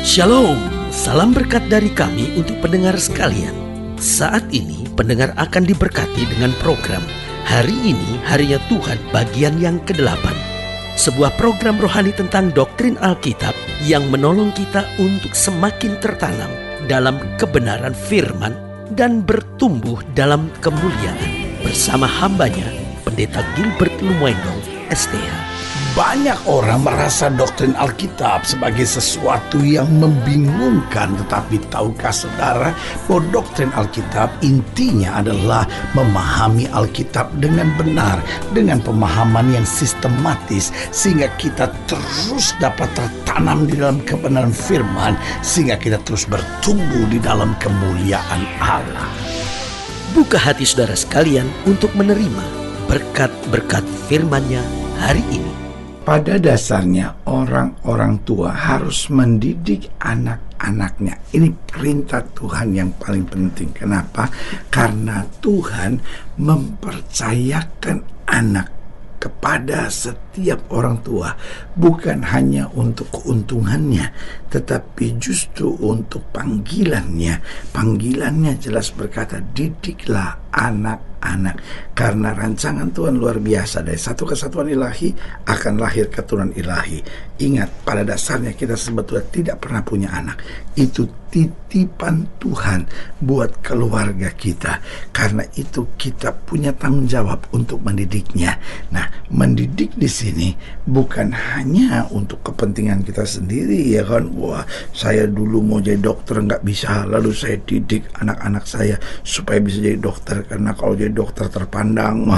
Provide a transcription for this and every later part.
Shalom, salam berkat dari kami untuk pendengar sekalian. Saat ini pendengar akan diberkati dengan program Hari Ini Harinya Tuhan bagian yang ke-8. Sebuah program rohani tentang doktrin Alkitab yang menolong kita untuk semakin tertanam dalam kebenaran firman dan bertumbuh dalam kemuliaan. Bersama hambanya, Pendeta Gilbert Lumwendo, STH. Banyak orang merasa doktrin Alkitab sebagai sesuatu yang membingungkan. Tetapi tahukah saudara bahwa doktrin Alkitab intinya adalah memahami Alkitab dengan benar, dengan pemahaman yang sistematis, sehingga kita terus dapat tertanam di dalam kebenaran firman, sehingga kita terus bertumbuh di dalam kemuliaan Allah. Buka hati saudara sekalian untuk menerima berkat-berkat firman-Nya hari ini. Pada dasarnya orang-orang tua harus mendidik anak-anaknya. Ini perintah Tuhan yang paling penting. Kenapa? Karena Tuhan mempercayakan anak kepada setiap orang tua, bukan hanya untuk keuntungannya, tetapi justru untuk panggilannya. Panggilannya jelas berkata, didiklah anak-anak, karena rancangan Tuhan luar biasa. Dari satu kesatuan ilahi akan lahir keturunan ilahi. Ingat, pada dasarnya kita sebetulnya tidak pernah punya anak. Itu titipan Tuhan buat keluarga kita. Karena itu kita punya tanggung jawab untuk mendidiknya. Nah, mendidik di sini bukan hanya untuk kepentingan kita sendiri, ya kan? Wah, saya dulu mau jadi dokter nggak bisa, lalu saya didik anak-anak saya supaya bisa jadi dokter, karena kalau jadi dokter terpandang.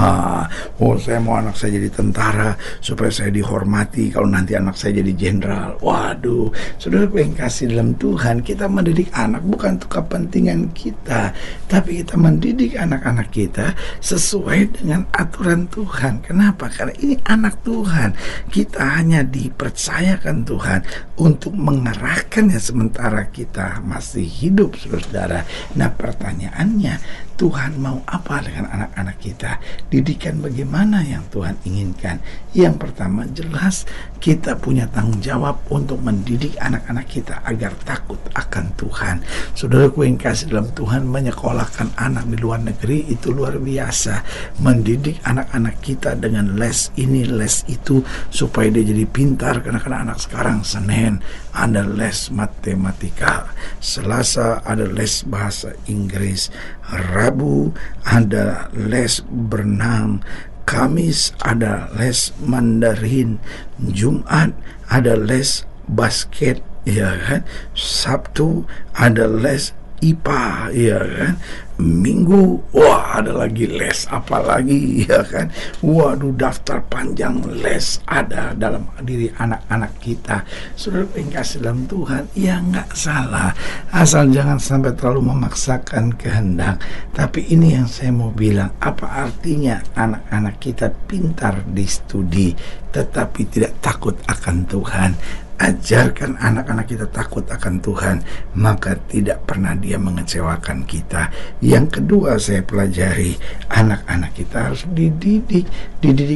Saya mau anak saya jadi tentara supaya saya dihormati kalau nanti anak saya jadi jenderal. Waduh, saudaraku yang kasih dalam Tuhan, kita mendidik anak bukan untuk kepentingan kita, tapi kita mendidik anak-anak kita sesuai dengan aturan Tuhan. Kenapa? Karena ini anak Tuhan. Kita hanya dipercayakan Tuhan untuk mengarahkannya sementara kita masih hidup, saudara. Nah, pertanyaannya, Tuhan mau apa dengan anak-anak kita? Didikan bagaimana yang Tuhan inginkan? Yang pertama, jelas kita punya tanggung jawab untuk mendidik anak-anak kita agar takut akan Tuhan. Saudaraku yang kasih dalam Tuhan, menyekolahkan anak di luar negeri itu luar biasa. Mendidik anak-anak kita dengan les ini, les itu, supaya dia jadi pintar. Karena anak sekarang Senin ada les matematika, Selasa ada les bahasa Inggris, Rabu ada les berenang, Kamis ada les Mandarin, Jumat ada les basket, ya kan? Sabtu ada les IPA, ya kan? Minggu, wah ada lagi les apa lagi, ya kan? Waduh, daftar panjang les ada dalam diri anak-anak kita. Saudara yang kasih dalam Tuhan, ya nggak salah, asal jangan sampai terlalu memaksakan kehendak. Tapi ini yang saya mau bilang, apa artinya anak-anak kita pintar di studi tetapi tidak takut akan Tuhan? Ajarkan anak-anak kita takut akan Tuhan, maka tidak pernah dia mengecewakan kita. Yang kedua saya pelajari, anak-anak kita harus dididik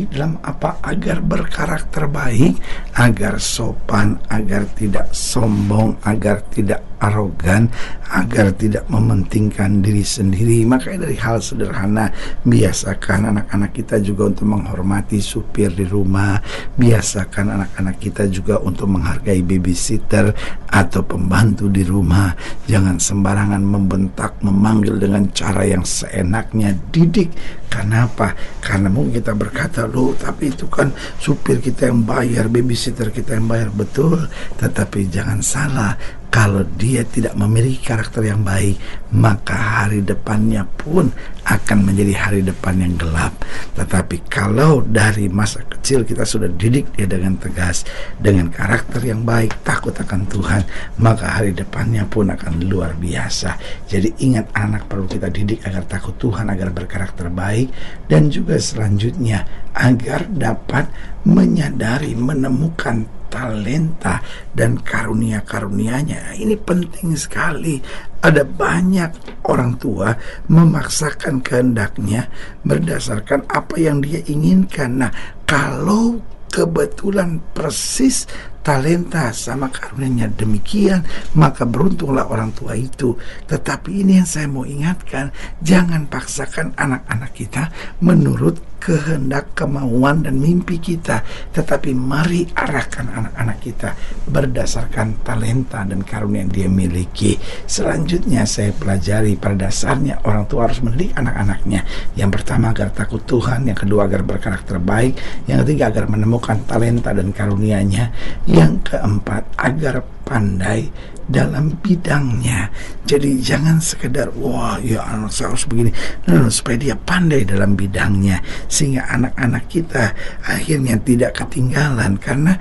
dalam apa? Agar berkarakter baik, agar sopan, agar tidak sombong, agar tidak arogan, agar tidak mementingkan diri sendiri. Makanya dari hal sederhana, biasakan anak-anak kita juga untuk menghormati supir di rumah, biasakan anak-anak kita juga untuk menghargai babysitter atau pembantu di rumah. Jangan sembarangan membentak, memanggil dengan cara yang seenaknya. Didik. Kenapa? Karena mungkin kita berkata, loh tapi itu kan supir kita yang bayar, babysitter kita yang bayar. Betul, tetapi jangan salah, kalau dia tidak memiliki karakter yang baik, maka hari depannya pun akan menjadi hari depan yang gelap. Tetapi kalau dari masa kecil kita sudah didik dia dengan tegas, dengan karakter yang baik, takut akan Tuhan, maka hari depannya pun akan luar biasa. Jadi ingat, anak perlu kita didik agar takut Tuhan, agar berkarakter baik, dan juga selanjutnya agar dapat menyadari, menemukan talenta dan karunia-karunianya. Ini penting sekali. Ada banyak orang tua memaksakan kehendaknya berdasarkan apa yang dia inginkan. Nah, kalau kebetulan persis talenta sama karunia demikian, maka beruntunglah orang tua itu. Tetapi ini yang saya mau ingatkan, jangan paksakan anak-anak kita menurut kehendak, kemauan, dan mimpi kita, tetapi mari arahkan anak-anak kita berdasarkan talenta dan karunia yang dia miliki. Selanjutnya saya pelajari, pada dasarnya orang tua harus mendidik anak-anaknya. Yang pertama agar takut Tuhan, yang kedua agar berkarakter baik, yang ketiga agar menemukan talenta dan karunia-Nya, yang keempat agar pandai dalam bidangnya. Jadi jangan sekedar wah ya anak saya harus begini, supaya dia pandai dalam bidangnya, sehingga anak-anak kita akhirnya tidak ketinggalan. Karena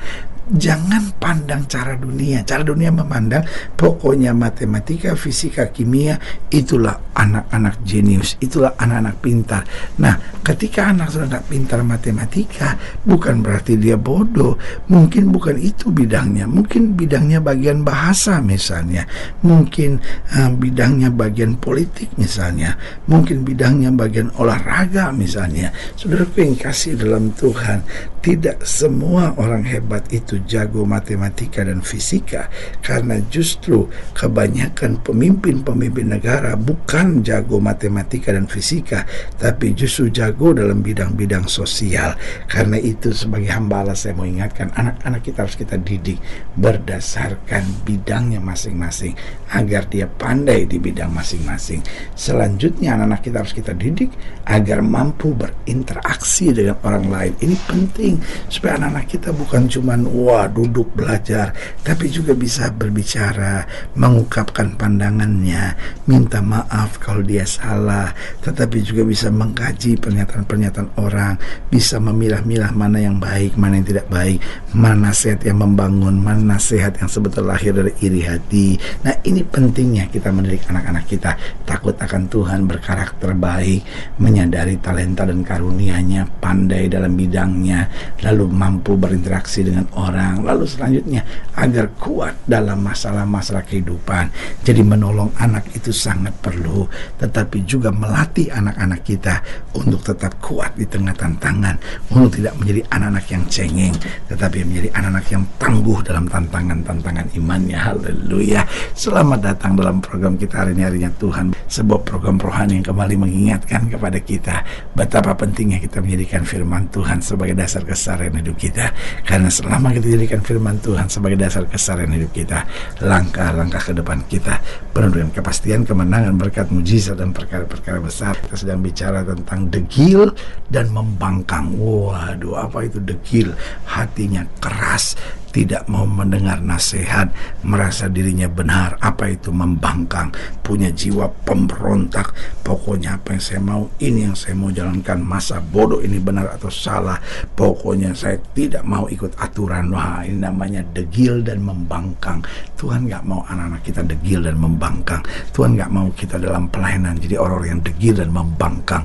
jangan pandang cara dunia. Cara dunia memandang pokoknya matematika, fisika, kimia itulah anak-anak jenius, itulah anak-anak pintar. Nah, ketika anak sudah pintar matematika, bukan berarti dia bodoh. Mungkin bukan itu bidangnya. Mungkin bidangnya bagian bahasa misalnya. Mungkin bidangnya bagian politik misalnya. Mungkin bidangnya bagian olahraga misalnya. Saudaraku yang kasih dalam Tuhan, tidak semua orang hebat itu jago matematika dan fisika, karena justru kebanyakan pemimpin-pemimpin negara bukan jago matematika dan fisika, tapi justru jago dalam bidang-bidang sosial. Karena itu sebagai hamba Allah saya mau ingatkan, anak-anak kita harus kita didik berdasarkan bidangnya masing-masing, agar dia pandai di bidang masing-masing. Selanjutnya anak-anak kita harus kita didik agar mampu berinteraksi dengan orang lain. Ini penting supaya anak-anak kita bukan cuman duduk belajar, tapi juga bisa berbicara, mengungkapkan pandangannya, minta maaf kalau dia salah, tetapi juga bisa mengkaji pernyataan-pernyataan orang, bisa memilah-milah mana yang baik, mana yang tidak baik, mana nasihat yang membangun, mana nasihat yang sebetulnya lahir dari iri hati. Nah, ini pentingnya kita mendidik anak-anak kita takut akan Tuhan, berkarakter baik, menyadari talenta dan karunia-Nya, pandai dalam bidangnya, lalu mampu berinteraksi dengan orang. Lalu selanjutnya agar kuat dalam masalah-masalah kehidupan. Jadi menolong anak itu sangat perlu, tetapi juga melatih anak-anak kita untuk tetap kuat di tengah tantangan, untuk tidak menjadi anak-anak yang cengeng, tetapi menjadi anak-anak yang tangguh dalam tantangan-tantangan imannya. Haleluya. Selamat datang dalam program kita hari ini, Harinya Tuhan, sebuah program rohani yang kembali mengingatkan kepada kita betapa pentingnya kita menjadikan firman Tuhan sebagai dasar keseharian hidup kita. Karena selama kita jadikan firman Tuhan sebagai dasar keseharian hidup kita, langkah-langkah ke depan kita penuh dengan kepastian, kemenangan, berkat, mujizat, dan perkara-perkara besar. Kita sedang bicara tentang degil dan membangkang. Waduh, apa itu degil? Hatinya keras, tidak mau mendengar nasihat, merasa dirinya benar. Apa itu membangkang? Punya jiwa pemberontak. Pokoknya apa yang saya mau, ini yang saya mau jalankan. Masa bodoh ini benar atau salah, pokoknya saya tidak mau ikut aturan. Wah, ini namanya degil dan membangkang. Tuhan gak mau anak-anak kita degil dan membangkang. Tuhan gak mau kita dalam pelayanan jadi orang-orang yang degil dan membangkang.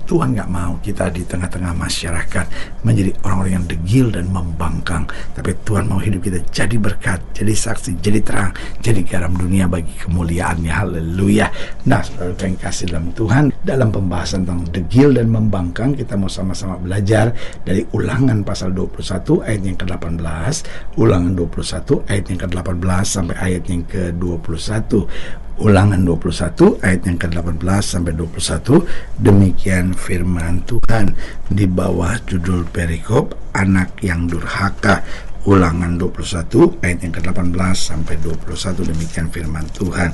Tuhan gak mau kita di tengah-tengah masyarakat menjadi orang-orang yang degil dan membangkang. Tapi Tuhan mau hidup kita jadi berkat, jadi saksi, jadi terang, jadi garam dunia bagi kemuliaan-Nya. Haleluya. Nah, saudara yang kasih dalam Tuhan, dalam pembahasan tentang degil dan membangkang, kita mau sama-sama belajar dari Ulangan pasal 21 ayat yang ke-18, Ulangan 21 ayat yang ke-18 sampai ayat yang ke-21. Ulangan 21 ayat yang ke-18 sampai 21. Demikian firman Tuhan di bawah judul perikop anak yang durhaka. Ulangan 21 ayat yang ke-18 sampai 21. Demikian firman Tuhan.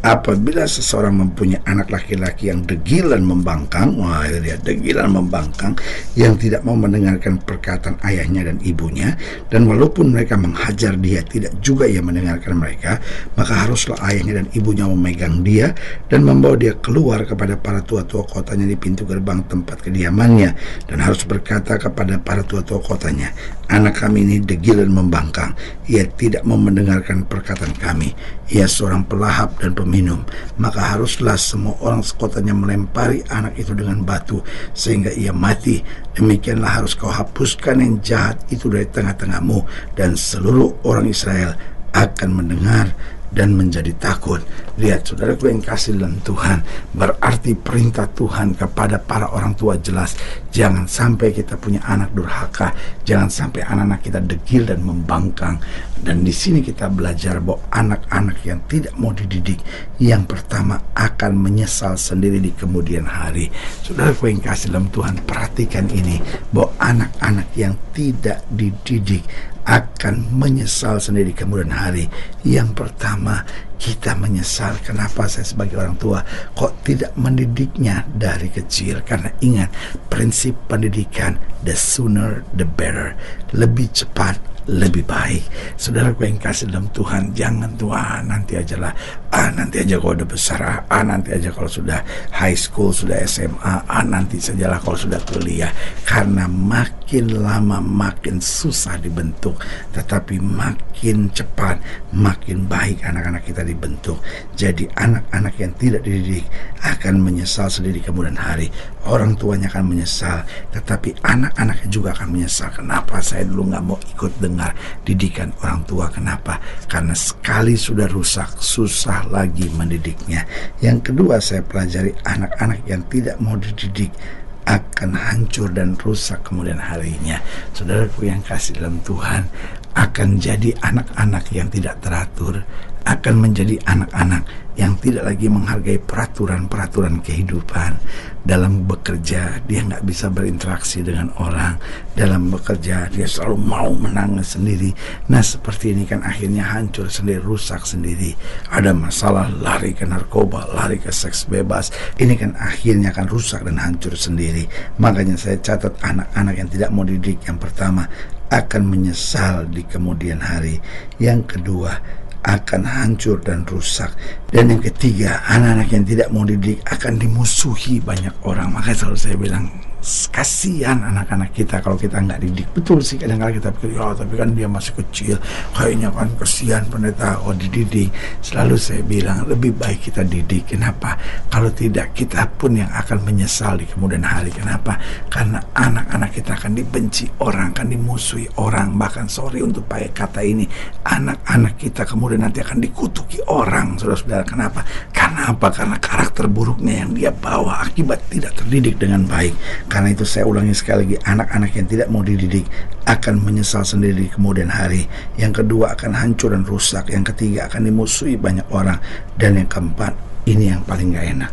Apabila seseorang mempunyai anak laki-laki yang degil dan membangkang, wah itu dia, degil dan membangkang, yang tidak mau mendengarkan perkataan ayahnya dan ibunya, dan walaupun mereka menghajar dia, tidak juga ia mendengarkan mereka, maka haruslah ayahnya dan ibunya memegang dia dan membawa dia keluar kepada para tua-tua kotanya di pintu gerbang tempat kediamannya, dan harus berkata kepada para tua-tua kotanya, anak kami ini degil dan membangkang, ia tidak mau mendengarkan perkataan kami, ia seorang pelahap dan peminum, maka haruslah semua orang sekotanya melempari anak itu dengan batu sehingga ia mati. Demikianlah harus kau hapuskan yang jahat itu dari tengah-tengahmu, dan seluruh orang Israel akan mendengar dan menjadi takut. Lihat saudaraku yang kasih dalam Tuhan, berarti perintah Tuhan kepada para orang tua jelas. Jangan sampai kita punya anak durhaka, jangan sampai anak-anak kita degil dan membangkang. Dan di sini kita belajar bahwa anak-anak yang tidak mau dididik, yang pertama akan menyesal sendiri di kemudian hari. Saudaraku yang kasih dalam Tuhan, perhatikan ini, bahwa anak-anak yang tidak dididik akan menyesal sendiri kemudian hari. Yang pertama, kita menyesal kenapa saya sebagai orang tua kok tidak mendidiknya dari kecil. Karena ingat, prinsip pendidikan, the sooner the better, lebih cepat lebih baik. Saudaraku yang kasih dalam Tuhan, jangan tua nanti aja lah, nanti aja kalau udah besar, nanti aja kalau sudah high school, sudah SMA, nanti sajalah kalau sudah kuliah. Karena makin lama makin susah dibentuk, tetapi makin cepat makin baik anak-anak kita dibentuk. Jadi anak-anak yang tidak dididik akan menyesal sendiri kemudian hari. Orang tuanya akan menyesal, tetapi anak-anaknya juga akan menyesal. Kenapa saya dulu gak mau ikut dengar didikan orang tua? Kenapa? Karena sekali sudah rusak, susah lagi mendidiknya. Yang kedua saya pelajari, anak-anak yang tidak mau dididik akan hancur dan rusak kemudian harinya. Saudaraku yang kasih dalam Tuhan, akan jadi anak-anak yang tidak teratur, akan menjadi anak-anak yang tidak lagi menghargai peraturan-peraturan kehidupan. Dalam bekerja dia nggak bisa berinteraksi dengan orang, dalam bekerja dia selalu mau menangis sendiri. Nah seperti ini kan akhirnya hancur sendiri, rusak sendiri. Ada masalah, lari ke narkoba, lari ke seks bebas, ini kan akhirnya akan rusak dan hancur sendiri. Makanya saya catat, anak-anak yang tidak mau didik, yang pertama akan menyesal di kemudian hari. Yang kedua akan hancur dan rusak. Dan yang ketiga, anak-anak yang tidak mau dididik akan dimusuhi banyak orang. Makanya selalu saya bilang, kasihan anak-anak kita kalau kita nggak didik. Betul sih, kadang-kadang kita pikir, ya tapi kan dia masih kecil, kayaknya kan kasihan pendeta, dididik. Selalu saya bilang, lebih baik kita didik. Kenapa? Kalau tidak, kita pun yang akan menyesal di kemudian hari. Kenapa? Karena anak-anak kita akan dibenci orang, akan dimusuhi orang. Bahkan sorry untuk pakai kata ini, anak-anak kita kemudian nanti akan dikutuki orang, saudara-saudara. Kenapa? Karena apa? Karena karakter buruknya yang dia bawa akibat tidak terdidik dengan baik. Karena itu saya ulangi sekali lagi, anak-anak yang tidak mau dididik akan menyesal sendiri di kemudian hari. Yang kedua akan hancur dan rusak. Yang ketiga akan dimusuhi banyak orang. Dan yang keempat, ini yang paling gak enak,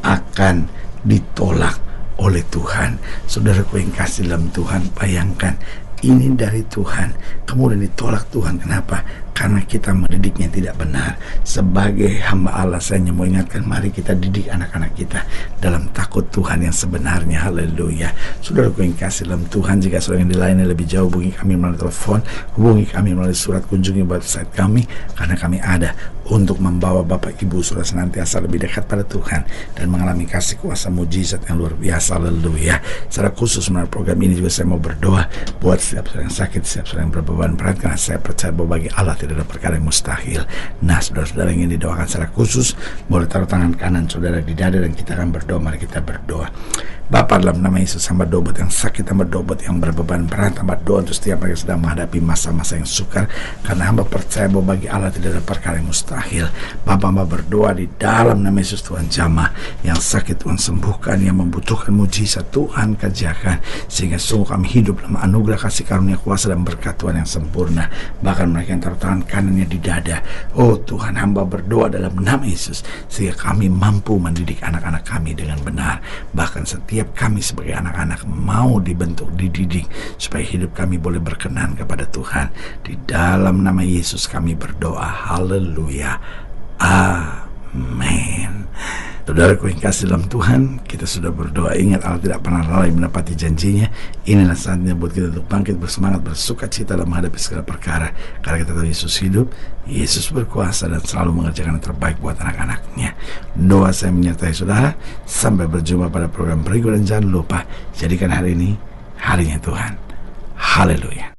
akan ditolak oleh Tuhan. Saudaraku yang kasih dalam Tuhan, bayangkan ini dari Tuhan, kemudian ditolak Tuhan. Kenapa? Karena kita mendidiknya tidak benar. Sebagai hamba Allah, saya mau ingatkan, mari kita didik anak-anak kita dalam takut Tuhan yang sebenarnya. Haleluya. Saudaraku yang kasih dalam Tuhan, jika saudara yang dilayani lebih jauh, hubungi kami melalui telepon, hubungi kami melalui surat, kunjungi website kami, karena kami ada untuk membawa Bapak Ibu saudara senantiasa lebih dekat pada Tuhan dan mengalami kasih kuasa mujizat yang luar biasa. Haleluya. Secara khusus melalui program ini juga saya mau berdoa buat setiap saudara yang sakit, setiap saudara yang berbeban berat, karena saya percaya bahwa bagi Allah tidak ada perkara yang mustahil. Nah saudara-saudara yang ingin didoakan secara khusus, boleh taruh tangan kanan saudara di dada dan kita akan berdoa. Mari kita berdoa. Bapa, dalam nama Yesus, hamba doa buat yang sakit, hamba doa buat yang berbeban berat, hamba doa untuk setiap mereka sedang menghadapi masa-masa yang sukar, karena hamba percaya bahwa bagi Allah tidak ada perkara yang mustahil. Bapa, hamba berdoa di dalam nama Yesus, Tuhan jamah yang sakit Tuhan sembuhkan, yang membutuhkan mujizat Tuhan kerjakan, sehingga sungguh kami hidup dalam anugerah kasih karunia kuasa dan berkat Tuhan yang sempurna. Bahkan mereka yang taruh tangan kanannya di dada, oh Tuhan, hamba berdoa dalam nama Yesus, sehingga kami mampu mendidik anak-anak kami dengan benar. Bahkan setiap kami sebagai anak-anak mau dibentuk, dididik, supaya hidup kami boleh berkenan kepada Tuhan. Di dalam nama Yesus kami berdoa. Haleluya. Amin. Saudaraku yang kasih dalam Tuhan, kita sudah berdoa. Ingat, Allah tidak pernah lalai menepati janjinya. Inilah saatnya buat kita untuk bangkit bersemangat, bersuka cita dalam menghadapi segala perkara. Karena kita tahu Yesus hidup, Yesus berkuasa dan selalu mengerjakan yang terbaik buat anak-anaknya. Doa saya menyertai saudara. Sampai berjumpa pada program berikut, dan jangan lupa, jadikan hari ini harinya Tuhan. Haleluya.